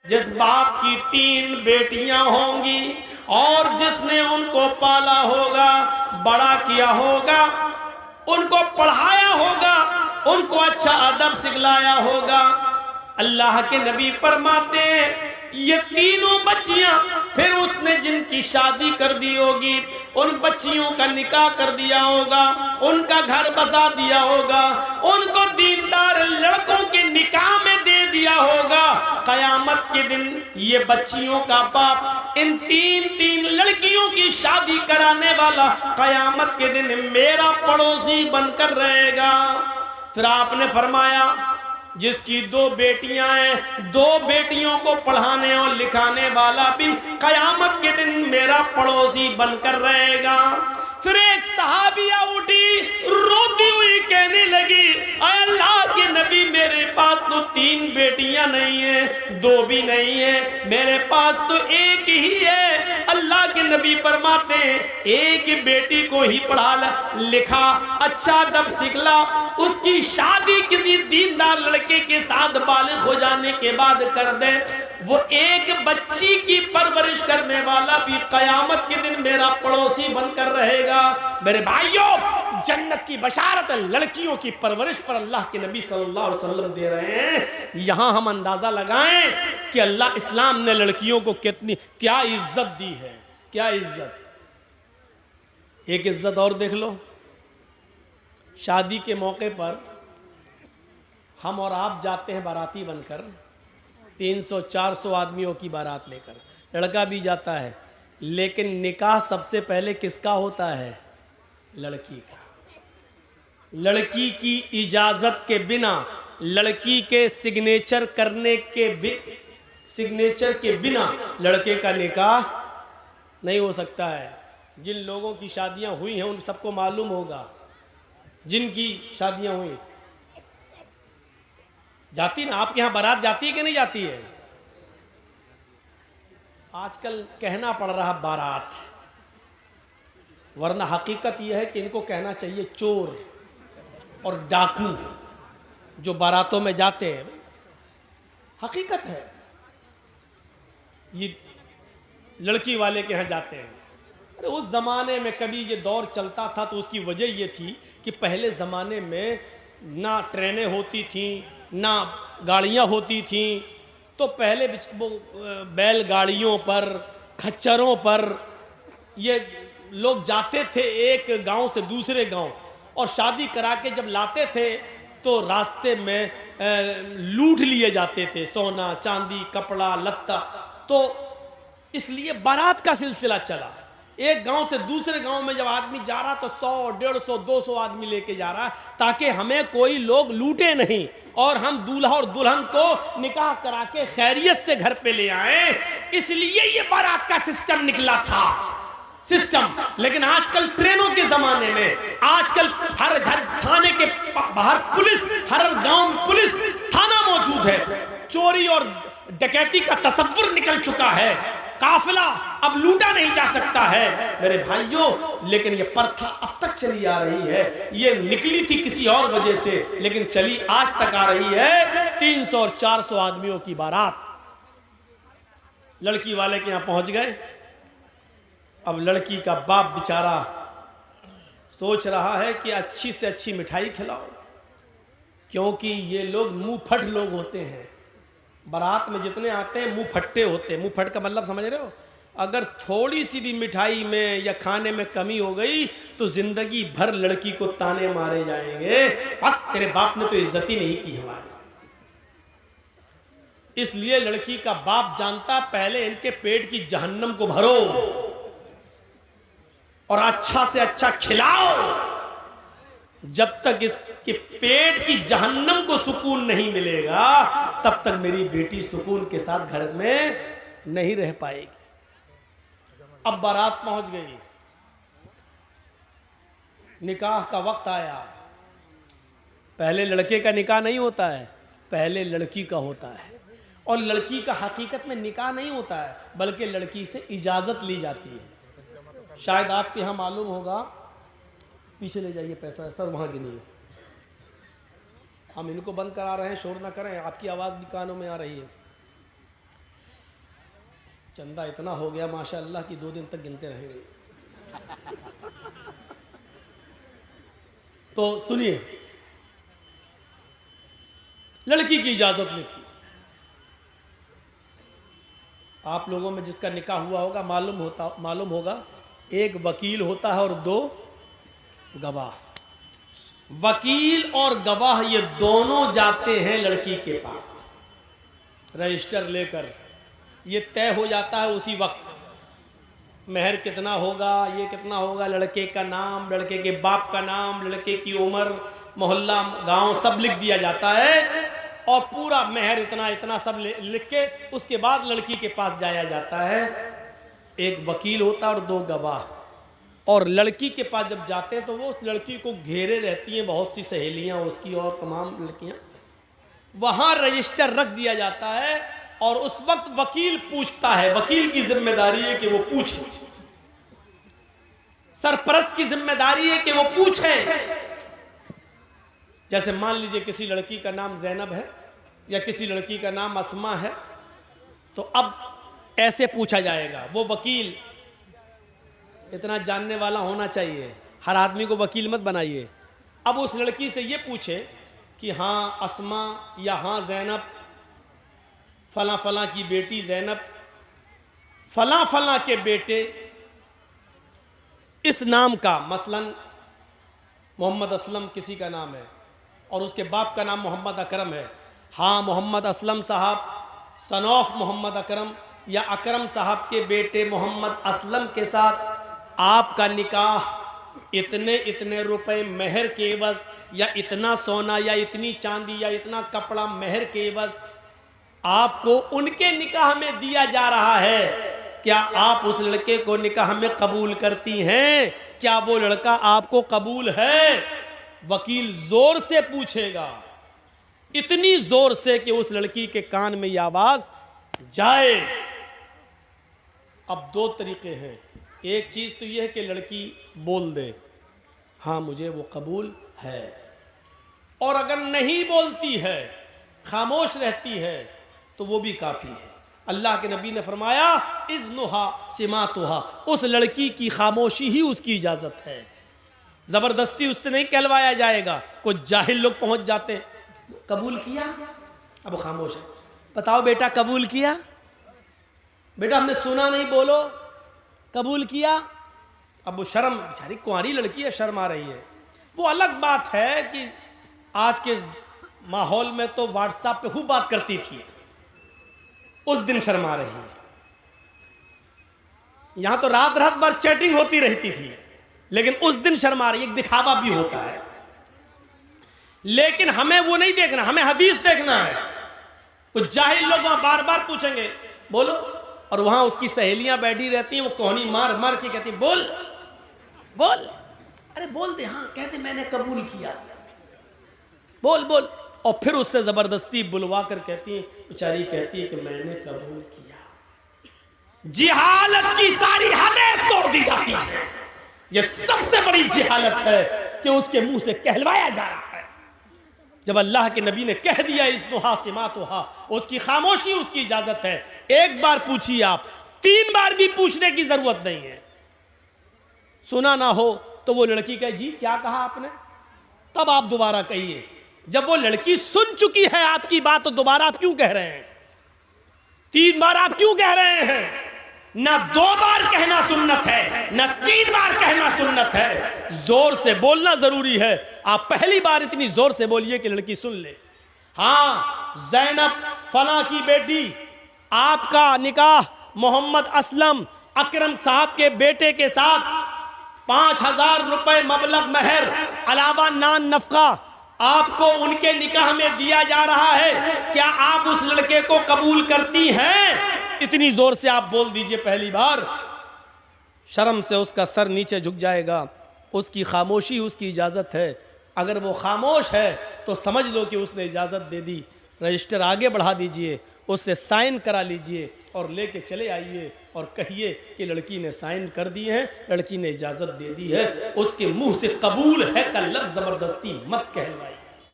جس باپ کی 3 بیٹیاں ہوں گی اور جس نے ان کو پالا ہوگا، بڑا کیا ہوگا، ان کو پڑھایا ہوگا، ان کو اچھا ادب سکھلایا ہوگا، اللہ کے نبی فرماتے ہیں یہ تینوں بچیاں پھر اس نے جن کی شادی کر دی ہوگی، ان بچیوں کا نکاح کر دیا ہوگا، ان کا گھر بسا دیا ہوگا، ان کو دیندار لڑکوں کے نکاح میں دے دیا ہوگا، قیامت کے دن یہ بچیوں کا باپ ان 3 لڑکیوں کی شادی کرانے والا قیامت کے دن میرا پڑوسی بن کر رہے گا۔ پھر آپ نے فرمایا جس کی 2 بیٹیاں ہیں، 2 بیٹیوں کو پڑھانے اور لکھانے والا بھی قیامت کے دن میرا پڑوسی بن کر رہے گا۔ پھر ایک صحابیہ اٹھی روتی ہوئی کہنے لگی اے اللہ کے نبی میرے پاس تو 3 بیٹیاں نہیں ہیں، 2 بھی نہیں ہیں، میرے پاس تو ایک ہی ہے۔ اللہ کے نبی فرماتے ہیں ایک بیٹی کو ہی پڑھا لکھا، اچھا ادب سکھلا، اس کی شادی کسی دیندار لڑکے کے ساتھ بالغ ہو جانے کے بعد کر دے، وہ ایک بچی کی پرورش کرنے والا بھی قیامت کے دن میرا پڑوسی بن کر رہے گا۔ میرے بھائیوں، جنت کی بشارت لڑکیوں کی پرورش پر اللہ کے نبی صلی اللہ علیہ وسلم دے رہے ہیں۔ یہاں ہم اندازہ لگائیں کہ اللہ اسلام نے لڑکیوں کو کیا عزت دی ہے، کیا عزت۔ ایک عزت اور دیکھ لو، شادی کے موقع پر ہم اور آپ جاتے ہیں باراتی بن کر، 300-400 آدمیوں کی بارات لے کر، لڑکا بھی جاتا ہے، لیکن نکاح سب سے پہلے کس کا ہوتا ہے؟ لڑکی کا۔ لڑکی کی اجازت کے بنا، لڑکی کے سگنیچر کے بنا لڑکے کا نکاح نہیں ہو سکتا ہے۔ جن لوگوں کی شادیاں ہوئی ہیں ان سب کو معلوم ہوگا، جن کی شادیاں ہوئی جاتی نا، آپ کے ہاں بارات جاتی ہے کہ نہیں جاتی ہے؟ آج کل کہنا پڑ رہا بارات، ورنہ حقیقت یہ ہے کہ ان کو کہنا چاہیے چور اور ڈاکو جو باراتوں میں جاتے ہیں۔ حقیقت ہے، یہ لڑکی والے کے ہاں جاتے ہیں۔ اس زمانے میں کبھی یہ دور چلتا تھا تو اس کی وجہ یہ تھی کہ پہلے زمانے میں نہ ٹرینیں ہوتی تھیں، نہ گاڑیاں ہوتی تھیں، تو پہلے بیل گاڑیوں پر، کھچروں پر یہ لوگ جاتے تھے ایک گاؤں سے دوسرے گاؤں، اور شادی کرا کے جب لاتے تھے تو راستے میں لوٹ لیے جاتے تھے، سونا چاندی کپڑا لتا۔ تو اس لیے بارات کا سلسلہ چلا، ایک گاؤں سے دوسرے گاؤں میں جب آدمی جا رہا تو 100 150 200 آدمی لے کے جا رہا تاکہ ہمیں کوئی لوگ لوٹے نہیں اور ہم دولہا اور دلہن کو نکاح کرا کے خیریت سے گھر پہ لے آئیں۔ اس لیے یہ بارات کا سسٹم نکلا تھا، سسٹم۔ لیکن آج کل ٹرینوں کے زمانے میں، آج کل ہر تھانے کے باہر پولیس، ہر گاؤں پولیس تھانہ موجود ہے، چوری اور ڈکیتی کا تصور نکل چکا ہے، قافلہ اب لوٹا نہیں جا سکتا ہے میرے بھائیوں۔ لیکن یہ پرتھا اب تک چلی آ رہی ہے، یہ نکلی تھی کسی اور وجہ سے لیکن چلی آج تک آ رہی ہے۔ 300 اور 400 آدمیوں کی بارات لڑکی والے کے یہاں پہنچ گئے۔ اب لڑکی کا باپ بیچارہ سوچ رہا ہے کہ اچھی سے اچھی مٹھائی کھلاؤ، کیونکہ یہ لوگ منہ پھٹ لوگ ہوتے ہیں، بارات میں جتنے آتے ہیں منہ پھٹے ہوتے ہیں۔ منہ پھٹ کا مطلب سمجھ رہے ہو؟ اگر تھوڑی سی بھی مٹھائی میں یا کھانے میں کمی ہو گئی تو زندگی بھر لڑکی کو تانے مارے جائیں گے، تیرے باپ نے تو عزت ہی نہیں کی ہماری۔ اس لیے لڑکی کا باپ جانتا پہلے ان کے پیٹ کی جہنم کو بھرو اور اچھا سے اچھا کھلاؤ، جب تک اس کے پیٹ کی جہنم کو سکون نہیں ملے گا تب تک میری بیٹی سکون کے ساتھ گھر میں نہیں رہ پائے گی۔ اب بارات پہنچ گئی، نکاح کا وقت آیا۔ پہلے لڑکے کا نکاح نہیں ہوتا ہے، پہلے لڑکی کا ہوتا ہے، اور لڑکی کا حقیقت میں نکاح نہیں ہوتا ہے بلکہ لڑکی سے اجازت لی جاتی ہے۔ شاید آپ کے یہاں معلوم ہوگا، پیچھے لے جائیے پیسہ سر، وہاں گنیے، ہم ان کو بند کرا رہے ہیں، شور نہ کریں، آپ کی آواز بھی کانوں میں آ رہی ہے۔ چندہ اتنا ہو گیا ماشاء اللہ کہ 2 دن تک گنتے رہیں گے. تو سنیے، لڑکی کی اجازت لیتی. آپ لوگوں میں جس کا نکاح ہوا ہوگا معلوم ہوگا، ایک وکیل ہوتا ہے اور 2 گواہ. وکیل اور گواہ یہ دونوں جاتے ہیں لڑکی کے پاس رجسٹر لے کر. یہ طے ہو جاتا ہے اسی وقت، مہر کتنا ہوگا، یہ کتنا ہوگا، لڑکے کا نام، لڑکے کے باپ کا نام، لڑکے کی عمر، محلہ، گاؤں سب لکھ دیا جاتا ہے، اور پورا مہر اتنا اتنا سب لکھ کے اس کے بعد لڑکی کے پاس جایا جاتا ہے. ایک وکیل ہوتا ہے اور 2 گواہ. اور لڑکی کے پاس جب جاتے ہیں تو وہ اس لڑکی کو گھیرے رہتی ہیں بہت سی سہیلیاں اس کی اور تمام لڑکیاں. وہاں رجسٹر رکھ دیا جاتا ہے اور اس وقت وکیل پوچھتا ہے. وکیل کی ذمہ داری ہے کہ وہ پوچھے، سرپرست کی ذمہ داری ہے کہ وہ پوچھے. جیسے مان لیجئے کسی لڑکی کا نام زینب ہے یا کسی لڑکی کا نام اسما ہے، تو اب ایسے پوچھا جائے گا. وہ وکیل اتنا جاننے والا ہونا چاہیے، ہر آدمی کو وکیل مت بنائیے. اب اس لڑکی سے یہ پوچھے کہ ہاں اسما یا ہاں زینب، فلاں فلاں کی بیٹی زینب فلاں فلاں کے بیٹے اس نام کا، مثلا محمد اسلم کسی کا نام ہے اور اس کے باپ کا نام محمد اکرم ہے. ہاں محمد اسلم صاحب سن آف محمد اکرم یا اکرم صاحب کے بیٹے محمد اسلم کے ساتھ آپ کا نکاح اتنے اتنے روپے مہر کے عوض، یا اتنا سونا یا اتنی چاندی یا اتنا کپڑا مہر کے عوض آپ کو ان کے نکاح میں دیا جا رہا ہے. کیا آپ اس لڑکے کو نکاح میں قبول کرتی ہیں؟ کیا وہ لڑکا آپ کو قبول ہے؟ وکیل زور سے پوچھے گا، اتنی زور سے کہ اس لڑکی کے کان میں یہ آواز جائے. اب 2 طریقے ہیں. ایک چیز تو یہ ہے کہ لڑکی بول دے ہاں مجھے وہ قبول ہے، اور اگر نہیں بولتی ہے، خاموش رہتی ہے، تو وہ بھی کافی ہے. اللہ کے نبی نے فرمایا اذنها سماتها، اس لڑکی کی خاموشی ہی اس کی اجازت ہے، زبردستی اس سے نہیں کہلوایا جائے گا. کچھ جاہل لوگ پہنچ جاتے، قبول کیا، اب وہ خاموش ہے. بتاؤ بیٹا قبول کیا؟ بیٹا ہم نے سنا نہیں، بولو قبول کیا. اب وہ شرم، بیچاری کنواری لڑکی ہے، شرم آ رہی ہے. وہ الگ بات ہے کہ آج کے ماحول میں تو واٹس ایپ پہ خوب بات کرتی تھی، اس دن شرم آ رہی ہے. یہاں تو رات رات بھر چیٹنگ ہوتی رہتی تھی، لیکن اس دن شرم آ رہی ہے. ایک دکھاوا بھی ہوتا ہے، لیکن ہمیں وہ نہیں دیکھنا، ہمیں حدیث دیکھنا ہے. کچھ جاہل لوگ وہاں بار بار پوچھیں گے بولو، اور وہاں اس کی سہیلیاں بیٹھی رہتی ہیں، وہ کوہنی مار مار کے کہتی ہیں بول بول، ارے بول دے، ہاں کہتے میں نے قبول کیا، بول بول. اور پھر اس سے زبردستی بلوا کر کہتی ہیں، بیچاری کہتی ہے کہ میں نے قبول کیا. جہالت کی ساری حدیں توڑ دی جاتی ہیں. یہ سب سے بڑی جہالت ہے کہ اس کے منہ سے کہلوایا جا رہا ہے. جب اللہ کے نبی نے کہہ دیا اذنها سماتها، اس کی خاموشی اس کی اجازت ہے. ایک بار پوچھیے آپ، 3 بار بھی پوچھنے کی ضرورت نہیں ہے. سنا نہ ہو تو وہ لڑکی کہے جی کیا کہا آپ نے، تب آپ دوبارہ کہیے. جب وہ لڑکی سن چکی ہے آپ کی بات تو دوبارہ آپ کیوں کہہ رہے ہیں؟ 3 بار آپ کیوں کہہ رہے ہیں؟ نہ 2 بار کہنا سنت ہے، نہ 3 بار کہنا سنت ہے. زور سے بولنا ضروری ہے. آپ پہلی بار اتنی زور سے بولیے کہ لڑکی سن لے. ہاں زینب فلاں کی بیٹی، آپ کا نکاح محمد اسلم اکرم صاحب کے بیٹے کے ساتھ 5000 روپے مبلغ مہر علاوہ نان نفقہ آپ کو ان کے نکاح میں دیا جا رہا ہے. کیا آپ اس لڑکے کو قبول کرتی ہیں؟ اتنی زور سے آپ بول دیجئے پہلی بار. شرم سے اس کا سر نیچے جھک جائے گا. اس کی خاموشی اس کی اجازت ہے. اگر وہ خاموش ہے تو سمجھ لو کہ اس نے اجازت دے دی. رجسٹر آگے بڑھا دیجئے، اس سے سائن کرا لیجئے اور لے کے چلے آئیے اور کہیے کہ لڑکی نے سائن کر دی ہے، لڑکی نے اجازت دے دی ہے. اس کے منہ سے قبول ہے کا لفظ زبردستی مت کہلوائیے.